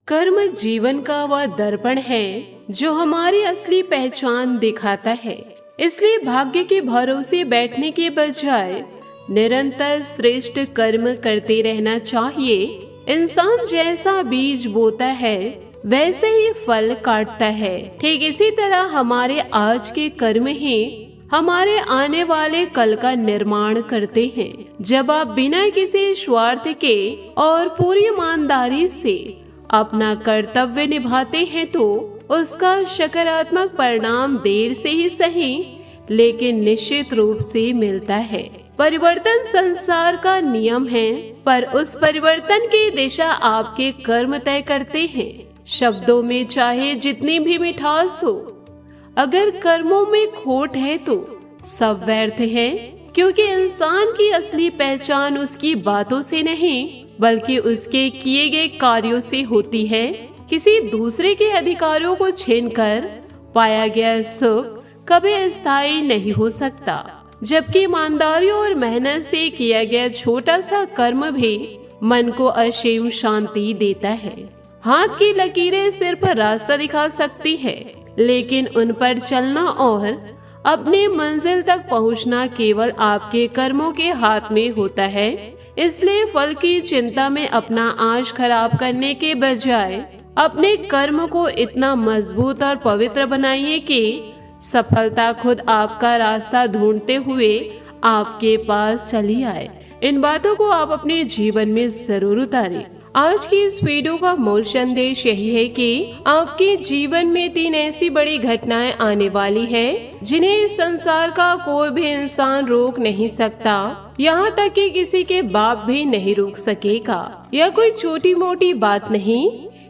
कर्म जीवन का वह दर्पण है जो हमारी असली पहचान दिखाता है। इसलिए भाग्य के भरोसे बैठने के बजाय निरंतर श्रेष्ठ कर्म करते रहना चाहिए। इंसान जैसा बीज बोता है वैसे ही फल काटता है। ठीक इसी तरह हमारे आज के कर्म ही हमारे आने वाले कल का निर्माण करते हैं। जब आप बिना किसी स्वार्थ के और पूरी ईमानदारी से अपना कर्तव्य निभाते हैं तो उसका सकारात्मक परिणाम देर से ही सही लेकिन निश्चित रूप से मिलता है। परिवर्तन संसार का नियम है, पर उस परिवर्तन की दिशा आपके कर्म तय करते हैं। शब्दों में चाहे जितनी भी मिठास हो, अगर कर्मों में खोट है तो सब व्यर्थ है, क्योंकि इंसान की असली पहचान उसकी बातों से नहीं बल्कि उसके किए गए कार्यों से होती है। किसी दूसरे के अधिकारों को छीनकर पाया गया सुख कभी स्थायी नहीं हो सकता, जबकि ईमानदारी और मेहनत से किया गया छोटा सा कर्म भी मन को असीम शांति देता है। हाथ की लकीरें सिर्फ रास्ता दिखा सकती है, लेकिन उन पर चलना और अपने मंजिल तक पहुंचना केवल आपके कर्मों के हाथ में होता है। इसलिए फल की चिंता में अपना आज खराब करने के बजाय अपने कर्म को इतना मजबूत और पवित्र बनाइए कि सफलता खुद आपका रास्ता ढूंढते हुए आपके पास चली आए। इन बातों को आप अपने जीवन में जरूर उतारें। आज की इस वीडियो का मूल संदेश यही है कि आपके जीवन में 3 ऐसी बड़ी घटनाएं आने वाली है जिन्हें इस संसार का कोई भी इंसान रोक नहीं सकता, यहाँ तक कि किसी के बाप भी नहीं रोक सकेगा। यह कोई छोटी मोटी बात नहीं,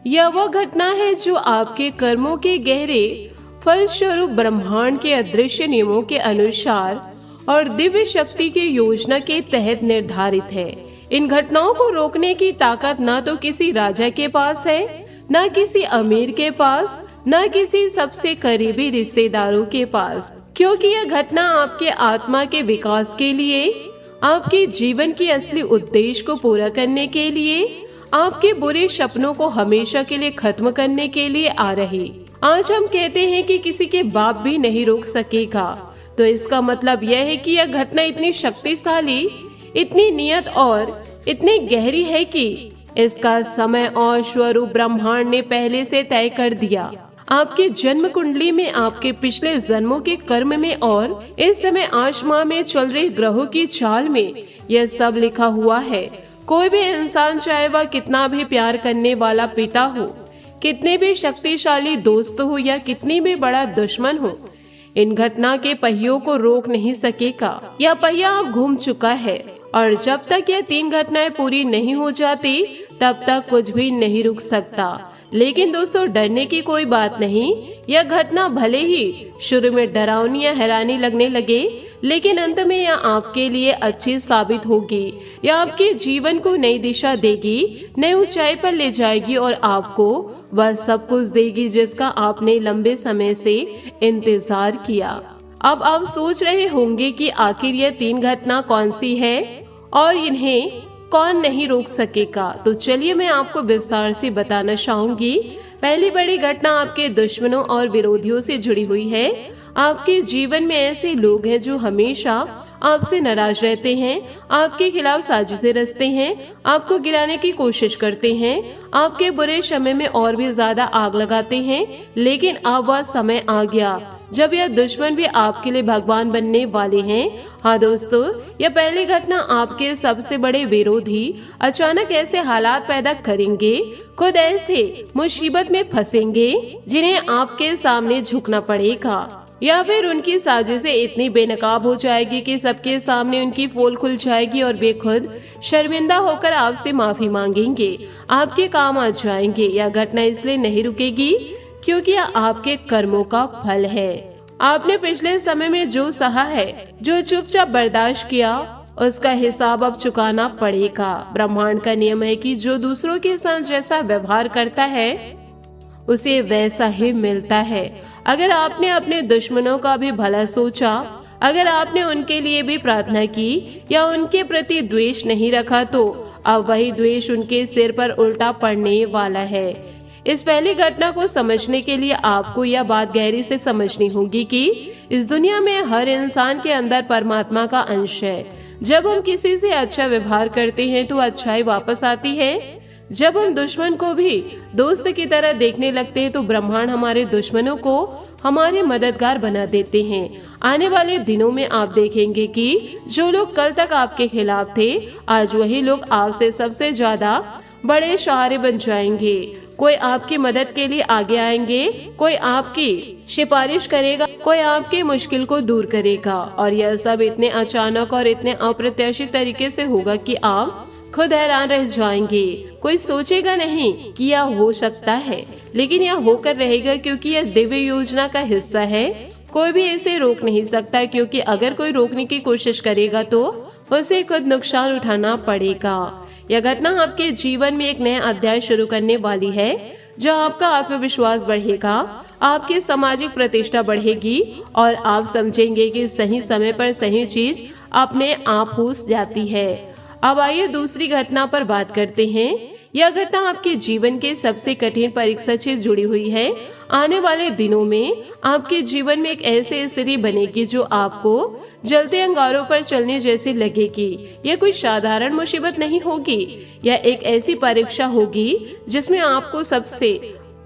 यह वह घटना है जो आपके कर्मों के गहरे फलस्वरूप ब्रह्मांड के अदृश्य नियमों के अनुसार और दिव्य शक्ति के योजना के तहत निर्धारित है। इन घटनाओं को रोकने की ताकत न तो किसी राजा के पास है, न किसी अमीर के पास, न किसी सबसे करीबी रिश्तेदारों के पास, क्योंकि यह घटना आपके आत्मा के विकास के लिए, आपके जीवन के असली उद्देश्य को पूरा करने के लिए, आपके बुरे सपनों को हमेशा के लिए खत्म करने के लिए आ रही। आज हम कहते हैं कि किसी के बाप भी नहीं रोक सकेगा, तो इसका मतलब यह है कि यह घटना इतनी शक्तिशाली, इतनी नियत और इतनी गहरी है कि इसका समय और स्वरूप ब्रह्मांड ने पहले से तय कर दिया। आपके जन्म कुंडली में, आपके पिछले जन्मों के कर्म में और इस समय आसमान में चल रहे ग्रहों की चाल में यह सब लिखा हुआ है। कोई भी इंसान, चाहे वह कितना भी प्यार करने वाला पिता हो, कितने भी शक्तिशाली दोस्त हो या कितनी भी बड़ा दुश्मन हो, इन घटना के पहियों को रोक नहीं सकेगा। यह पहिया अब घूम चुका है और जब तक यह 3 घटनाएं पूरी नहीं हो जाती तब तक कुछ भी नहीं रुक सकता। लेकिन दोस्तों, डरने की कोई बात नहीं। यह घटना भले ही शुरू में डरावनी या हैरानी लगने लगे, लेकिन अंत में यह आपके लिए अच्छी साबित होगी। यह आपके जीवन को नई दिशा देगी, नई ऊंचाई पर ले जाएगी और आपको वह सब कुछ देगी जिसका आपने लंबे समय से इंतजार किया। अब आप सोच रहे होंगे कि आखिर यह 3 घटना कौन सी है और इन्हें कौन नहीं रोक सकेगा। तो चलिए मैं आपको विस्तार से बताना चाहूंगी। पहली बड़ी घटना आपके दुश्मनों और विरोधियों से जुड़ी हुई है। आपके जीवन में ऐसे लोग हैं जो हमेशा आपसे नाराज रहते हैं, आपके खिलाफ साजिशें रचते हैं, आपको गिराने की कोशिश करते हैं, आपके बुरे समय में और भी ज्यादा आग लगाते हैं। लेकिन अब वह समय आ गया जब यह दुश्मन भी आपके लिए भगवान बनने वाले हैं। हाँ दोस्तों, यह पहली घटना आपके सबसे बड़े विरोधी अचानक ऐसे हालात पैदा करेंगे, खुद ऐसे मुसीबत में फंसेंगे जिन्हें आपके सामने झुकना पड़ेगा, या फिर उनकी साजिशें इतनी बेनकाब हो जाएगी कि सबके सामने उनकी पोल खुल जाएगी और वे खुद शर्मिंदा होकर आपसे माफी मांगेंगे, आपके काम आ जाएंगे। यह घटना इसलिए नहीं रुकेगी क्योंकि यह आपके कर्मों का फल है। आपने पिछले समय में जो सहा है, जो चुपचाप बर्दाश्त किया, उसका हिसाब अब चुकाना पड़ेगा। ब्रह्मांड का नियम है कि जो दूसरों के साथ जैसा व्यवहार करता है उसे वैसा ही मिलता है। अगर आपने अपने दुश्मनों का भी भला सोचा, अगर आपने उनके लिए भी प्रार्थना की या उनके प्रति द्वेष नहीं रखा, तो अब वही द्वेष उनके सिर पर उल्टा पड़ने वाला है। इस पहली घटना को समझने के लिए आपको यह बात गहरी से समझनी होगी कि इस दुनिया में हर इंसान के अंदर परमात्मा का अंश है। जब हम किसी से अच्छा व्यवहार करते हैं तो अच्छाई वापस आती है। जब हम दुश्मन को भी दोस्त की तरह देखने लगते हैं तो ब्रह्मांड हमारे दुश्मनों को हमारे मददगार बना देते हैं। आने वाले दिनों में आप देखेंगे कि जो लोग कल तक आपके खिलाफ थे, आज वही लोग आपसे सबसे ज्यादा बड़े सहारे बन जाएंगे। कोई आपकी मदद के लिए आगे आएंगे, कोई आपकी सिफारिश करेगा, कोई आपकी मुश्किल को दूर करेगा। और यह सब इतने अचानक और इतने अप्रत्याशित तरीके से होगा कि आप खुद हैरान रह जाएंगे। कोई सोचेगा नहीं कि यह हो सकता है, लेकिन यह होकर रहेगा क्योंकि यह दिव्य योजना का हिस्सा है। कोई भी इसे रोक नहीं सकता, क्योंकि अगर कोई रोकने की कोशिश करेगा तो उसे खुद नुकसान उठाना पड़ेगा। यह घटना आपके जीवन में एक नया अध्याय शुरू करने वाली है, जहां आपका आत्मविश्वास बढ़ेगा, आपकी सामाजिक प्रतिष्ठा बढ़ेगी और आप समझेंगे कि सही समय पर सही चीज अपने आप हो जाती है। अब आइए दूसरी घटना पर बात करते हैं। यह घटना आपके जीवन के सबसे कठिन परीक्षा से जुड़ी हुई है। आने वाले दिनों में आपके जीवन में एक ऐसी स्थिति बनेगी जो आपको जलते अंगारों पर चलने जैसी लगेगी। यह कोई साधारण मुसीबत नहीं होगी, यह एक ऐसी परीक्षा होगी जिसमें आपको सबसे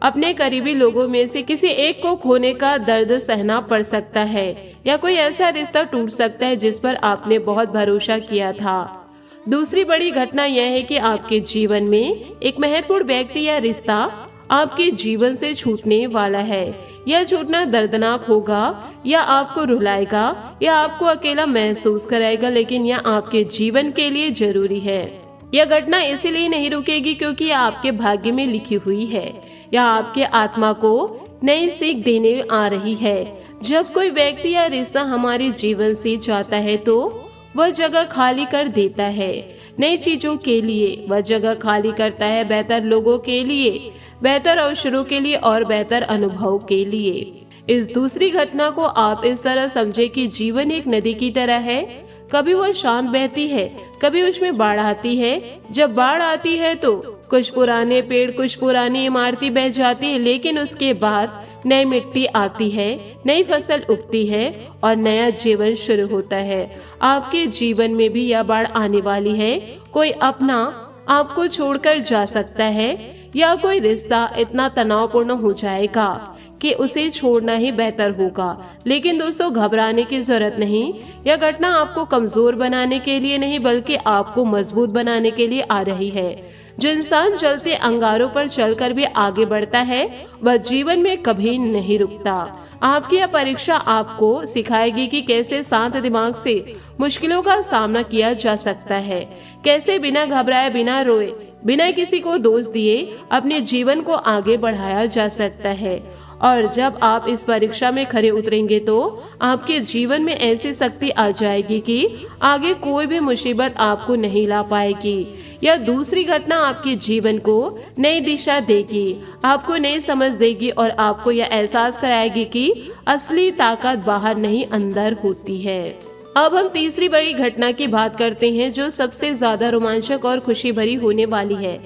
अपने करीबी लोगों में से किसी एक को खोने का दर्द सहना पड़ सकता है, या कोई ऐसा रिश्ता टूट सकता है जिस पर आपने बहुत भरोसा किया था। दूसरी बड़ी घटना यह है कि आपके जीवन में एक महत्वपूर्ण व्यक्ति या रिश्ता आपके जीवन से छूटने वाला है। यह छूटना दर्दनाक होगा, या आपको रुलाएगा, या आपको अकेला महसूस कराएगा, लेकिन यह आपके जीवन के लिए जरूरी है। यह घटना इसीलिए नहीं रुकेगी क्योंकि यह आपके भाग्य में लिखी हुई है। यह आपके आत्मा को नई सीख देने आ रही है। जब कोई व्यक्ति या रिश्ता हमारे जीवन से जाता है तो वह जगह खाली कर देता है नई चीजों के लिए। वह जगह खाली करता है बेहतर लोगों के लिए, बेहतर अवसरों के लिए और बेहतर अनुभव के लिए। इस दूसरी घटना को आप इस तरह समझे कि जीवन एक नदी की तरह है। कभी वह शांत बहती है, कभी उसमें बाढ़ आती है। जब बाढ़ आती है तो कुछ पुराने पेड़, कुछ पुरानी इमारतें बह जाती है, लेकिन उसके बाद नई मिट्टी आती है, नई फसल उगती है और नया जीवन शुरू होता है। आपके जीवन में भी यह बाढ़ आने वाली है। कोई अपना आपको छोड़कर जा सकता है, या कोई रिश्ता इतना तनावपूर्ण हो जाएगा कि उसे छोड़ना ही बेहतर होगा। लेकिन दोस्तों, घबराने की जरूरत नहीं। यह घटना आपको कमजोर बनाने के लिए नहीं, बल्कि आपको मजबूत बनाने के लिए आ रही है। जो इंसान जलते अंगारों पर चलकर भी आगे बढ़ता है, वह जीवन में कभी नहीं रुकता। आपकी यह परीक्षा आपको सिखाएगी कि कैसे शांत दिमाग से मुश्किलों का सामना किया जा सकता है, कैसे बिना घबराए, बिना रोए, बिना किसी को दोष दिए अपने जीवन को आगे बढ़ाया जा सकता है। और जब आप इस परीक्षा में खरे उतरेंगे तो आपके जीवन में ऐसी शक्ति आ जाएगी कि आगे कोई भी मुसीबत आपको नहीं ला पाएगी। यह दूसरी घटना आपके जीवन को नई दिशा देगी, आपको नई समझ देगी और आपको यह एहसास कराएगी कि असली ताकत बाहर नहीं, अंदर होती है। अब हम तीसरी बड़ी घटना की बात करते हैं, जो सबसे ज्यादा रोमांचक और खुशी भरी होने वाली है।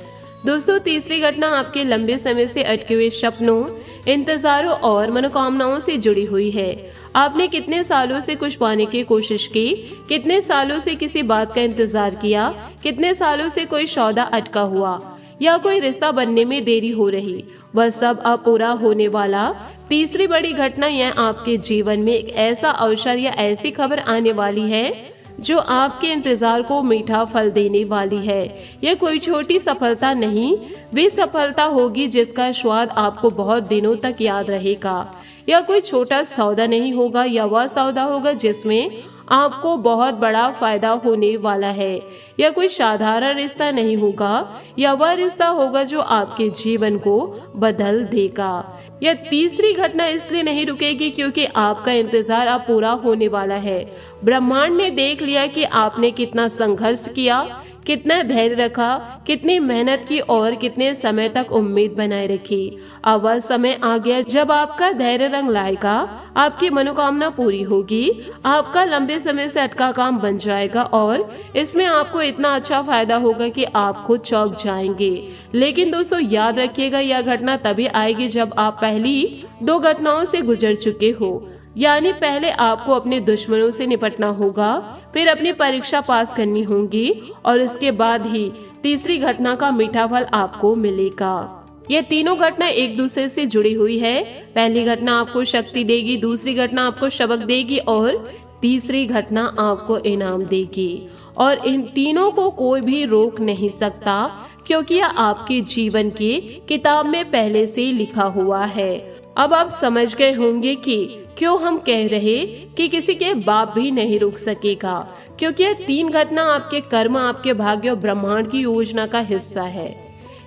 दोस्तों, तीसरी घटना आपके लंबे समय से अटके हुए सपनों, इंतजारों और मनोकामनाओं से जुड़ी हुई है। आपने कितने सालों से कुछ पाने की कोशिश की, कितने सालों से किसी बात का इंतजार किया, कितने सालों से कोई सौदा अटका हुआ या कोई रिश्ता बनने में देरी हो रही, वह सब अब पूरा होने वाला। तीसरी बड़ी घटना यह आपके जीवन में एक ऐसा अवसर या ऐसी खबर आने वाली है जो आपके इंतजार को मीठा फल देने वाली है। यह कोई छोटी सफलता नहीं, वे सफलता होगी जिसका स्वाद आपको बहुत दिनों तक याद रहेगा। यह कोई छोटा सौदा नहीं होगा, यह वह सौदा होगा जिसमें आपको बहुत बड़ा फायदा होने वाला है। यह कोई साधारण रिश्ता नहीं होगा, यह वह रिश्ता होगा जो आपके जीवन को बदल देगा। यह तीसरी घटना इसलिए नहीं रुकेगी क्योंकि आपका इंतजार अब पूरा होने वाला है। ब्रह्मांड ने देख लिया कि आपने कितना संघर्ष किया, कितना धैर्य रखा, कितनी मेहनत की और कितने समय तक उम्मीद बनाए रखी। अब वह समय आ गया जब आपका धैर्य रंग लाएगा, आपकी मनोकामना पूरी होगी, आपका लंबे समय से अटका काम बन जाएगा और इसमें आपको इतना अच्छा फायदा होगा कि आप खुद चौंक जाएंगे। लेकिन दोस्तों याद रखिएगा, यह घटना तभी आएगी जब आप पहली 2 घटनाओं से गुजर चुके हो। यानी पहले आपको अपने दुश्मनों से निपटना होगा, फिर अपनी परीक्षा पास करनी होगी और इसके बाद ही तीसरी घटना का मीठा फल आपको मिलेगा। ये तीनों घटना एक दूसरे से जुड़ी हुई है। पहली घटना आपको शक्ति देगी, दूसरी घटना आपको सबक देगी और तीसरी घटना आपको इनाम देगी। और इन तीनों को कोई भी रोक नहीं सकता, क्योंकि यह आपके जीवन की किताब में पहले से ही लिखा हुआ है। अब आप समझ गए होंगे कि क्यों हम कह रहे कि किसी के बाप भी नहीं रुक सकेगा, क्योंकि यह 3 घटना आपके कर्म, आपके भाग्य और ब्रह्मांड की योजना का हिस्सा है।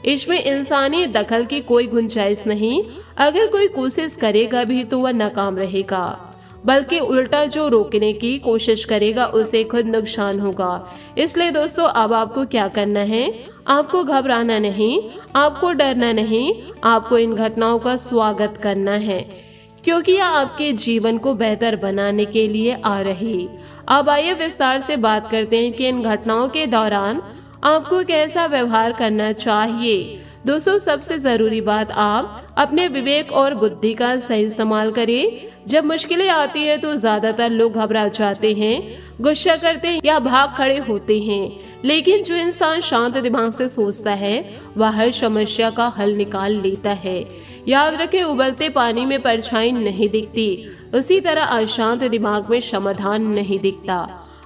इसमें इंसानी दखल की कोई गुंजाइश नहीं। अगर कोई कोशिश करेगा भी तो वह नाकाम रहेगा, बल्कि उल्टा जो रोकने की कोशिश करेगा उसे खुद नुकसान होगा। इसलिए दोस्तों अब आपको क्या करना है, आपको घबराना नहीं, आपको डरना नहीं, आपको इन घटनाओं का स्वागत करना है, क्योंकि यह आपके जीवन को बेहतर बनाने के लिए आ रही। अब आइए विस्तार से बात करते हैं कि इन घटनाओं के दौरान आपको कैसा व्यवहार करना चाहिए। दोस्तों सबसे जरूरी बात, आप अपने विवेक और बुद्धि का सही इस्तेमाल करें। जब मुश्किलें आती है तो ज्यादातर लोग घबरा जाते हैं, गुस्सा करते हैं या भाग खड़े होते हैं। लेकिन जो इंसान शांत दिमाग से सोचता है वह हर समस्या का हल निकाल लेता है। याद रखें, उबलते पानी में परछाई नहीं दिखती, उसी तरह अशांत दिमाग में समाधान नहीं दिखता।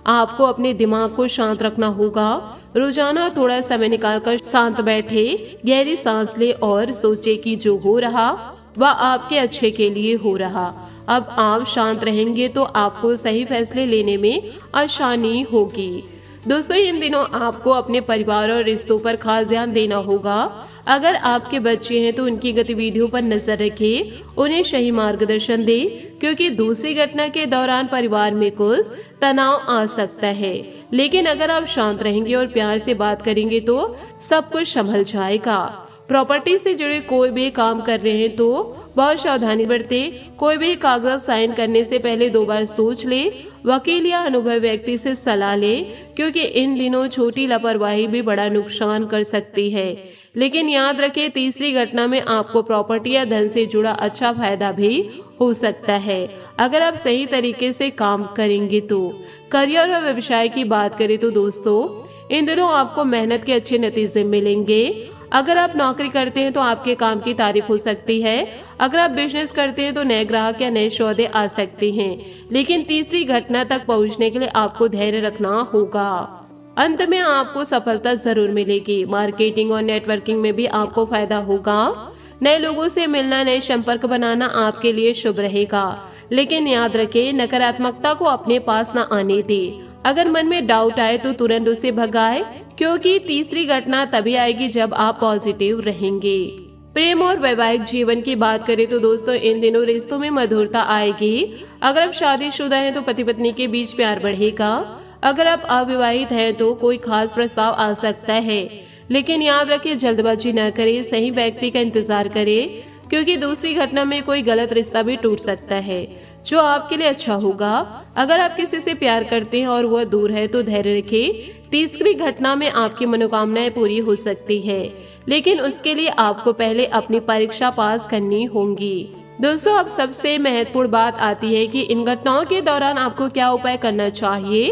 आपको अपने दिमाग को शांत रखना होगा। रोजाना थोड़ा समय निकालकर शांत बैठे, गहरी सांस ले और सोचे कि जो हो रहा वह आपके अच्छे के लिए हो रहा। अब आप शांत रहेंगे तो आपको सही फैसले लेने में आसानी होगी। दोस्तों इन दिनों आपको अपने परिवार और रिश्तों पर खास ध्यान देना होगा। अगर आपके बच्चे हैं तो उनकी गतिविधियों पर नजर रखें, उन्हें सही मार्गदर्शन दें, क्योंकि दूसरी घटना के दौरान परिवार में कुछ तनाव आ सकता है। लेकिन अगर आप शांत रहेंगे और प्यार से बात करेंगे तो सब कुछ संभल जाएगा। प्रॉपर्टी से जुड़े कोई भी काम कर रहे हैं तो बहुत सावधानी बरतें। कोई भी कागज साइन करने से पहले 2 बार सोच ले। वकील या अनुभवी व्यक्ति से सलाह ले, क्योंकि इन दिनों छोटी लापरवाही भी बड़ा नुकसान कर सकती है। लेकिन याद रखें, तीसरी घटना में आपको प्रॉपर्टी या धन से जुड़ा अच्छा फायदा भी हो सकता है, अगर आप सही तरीके से काम करेंगे तो। करियर और व्यवसाय की बात करें तो दोस्तों इन दिनों आपको मेहनत के अच्छे नतीजे मिलेंगे। अगर आप नौकरी करते हैं तो आपके काम की तारीफ हो सकती है। अगर आप बिजनेस करते हैं तो नए ग्राहक या नए सौदे आ सकते हैं। लेकिन तीसरी घटना तक पहुंचने के लिए आपको धैर्य रखना होगा। अंत में आपको सफलता जरूर मिलेगी। मार्केटिंग और नेटवर्किंग में भी आपको फायदा होगा। नए लोगों से मिलना, नए संपर्क बनाना आपके लिए शुभ रहेगा। लेकिन याद रखें, नकारात्मकता को अपने पास न आने दें। अगर मन में डाउट आए तो तुरंत उसे भगाए, क्योंकि तीसरी घटना तभी आएगी जब आप पॉजिटिव रहेंगे। प्रेम और वैवाहिक जीवन की बात करें तो दोस्तों इन दिनों रिश्तों में मधुरता आएगी। अगर आप शादीशुदा हैं तो पति पत्नी के बीच प्यार बढ़ेगा। अगर आप अविवाहित हैं तो कोई खास प्रस्ताव आ सकता है। लेकिन याद रखिए, जल्दबाजी न करें, सही व्यक्ति का इंतजार करें, क्योंकि दूसरी घटना में कोई गलत रिश्ता भी टूट सकता है जो आपके लिए अच्छा होगा। अगर आप किसी से प्यार करते हैं और वह दूर है तो धैर्य रखें। तीसरी घटना में आपकी मनोकामनाएं पूरी हो सकती है, लेकिन उसके लिए आपको पहले अपनी परीक्षा पास करनी होगी। दोस्तों अब सबसे महत्वपूर्ण बात आती है कि इन घटनाओं के दौरान आपको क्या उपाय करना चाहिए,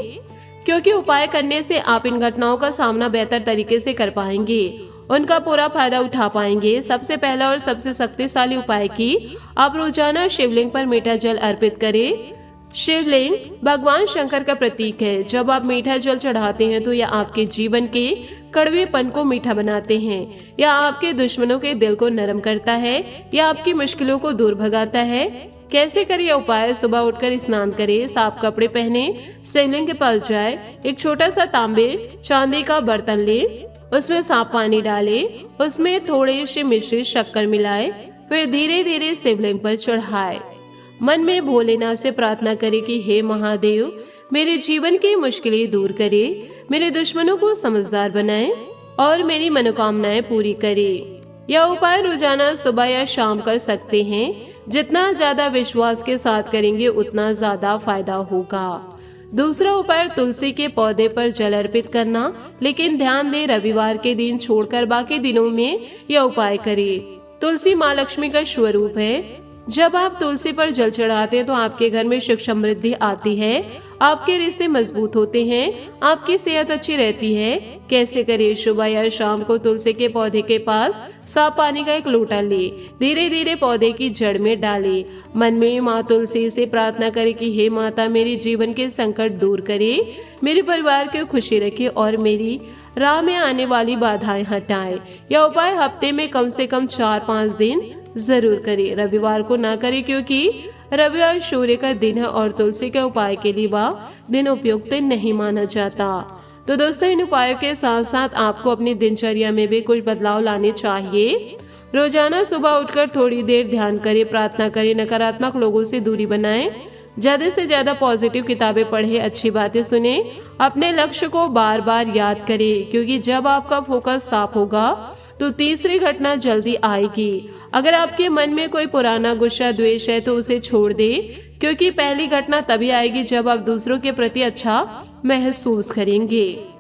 क्योंकि उपाय करने से आप इन घटनाओं का सामना बेहतर तरीके से कर पाएंगे, उनका पूरा फायदा उठा पाएंगे। सबसे पहला और सबसे शक्तिशाली उपाय की आप रोजाना शिवलिंग पर मीठा जल अर्पित करें। शिवलिंग भगवान शंकर का प्रतीक है। जब आप मीठा जल चढ़ाते हैं तो यह आपके जीवन के कड़वेपन को मीठा बनाते हैं, या आपके दुश्मनों के दिल को नरम करता है, या आपकी मुश्किलों को दूर भगाता है। कैसे करिए उपाय? सुबह उठकर स्नान करें, साफ कपड़े पहने, शिवलिंग के पास जाए, एक छोटा सा तांबे चांदी का बर्तन ले, उसमें साफ पानी डाले, उसमें थोड़ी सी मिश्रित शक्कर मिलाए, फिर धीरे धीरे शिवलिंग पर चढ़ाए। मन में भोलेनाथ से प्रार्थना करें कि हे महादेव, मेरे जीवन की मुश्किलें दूर करे, मेरे दुश्मनों को समझदार बनाए और मेरी मनोकामनाएं पूरी करे। यह उपाय रोजाना सुबह या शाम कर सकते हैं। जितना ज्यादा विश्वास के साथ करेंगे उतना ज्यादा फायदा होगा। दूसरा उपाय तुलसी के पौधे पर जल अर्पित करना, लेकिन ध्यान दें रविवार के दिन छोड़कर बाकी दिनों में यह उपाय करें। तुलसी माँ लक्ष्मी का स्वरूप है। जब आप तुलसी पर जल चढ़ाते हैं तो आपके घर में सुख समृद्धि आती है, आपके रिश्ते मजबूत होते हैं, आपकी सेहत अच्छी रहती है। कैसे करें? सुबह या शाम को तुलसी के पौधे के पास साफ पानी का एक लोटा ले, धीरे धीरे पौधे की जड़ में डाले। मन में माँ तुलसी से प्रार्थना करें कि हे माता, मेरे जीवन के संकट दूर करे, मेरे परिवार को खुशी रखे और मेरी राह में आने वाली बाधाएं हटाए। यह उपाय हफ्ते में कम से कम 4-5 दिन जरूर करें। रविवार को ना करें क्योंकि रविवार सूर्य का दिन है और तुलसी के उपाय के लिए वह दिन उपयुक्त नहीं माना जाता। तो दोस्तों, इन उपायों के साथ साथ आपको अपनी दिनचर्या में भी कुछ बदलाव लाने चाहिए। रोजाना सुबह उठकर थोड़ी देर ध्यान करें, प्रार्थना करें, नकारात्मक लोगों से दूरी बनाएं, ज्यादा से ज्यादा पॉजिटिव किताबें पढ़ें, अच्छी बातें सुने, अपने लक्ष्य को बार बार याद करें, क्योंकि जब आपका फोकस साफ होगा तो तीसरी घटना जल्दी आएगी। अगर आपके मन में कोई पुराना गुस्सा द्वेष है तो उसे छोड़ दे, क्योंकि पहली घटना तभी आएगी जब आप दूसरों के प्रति अच्छा महसूस करेंगे।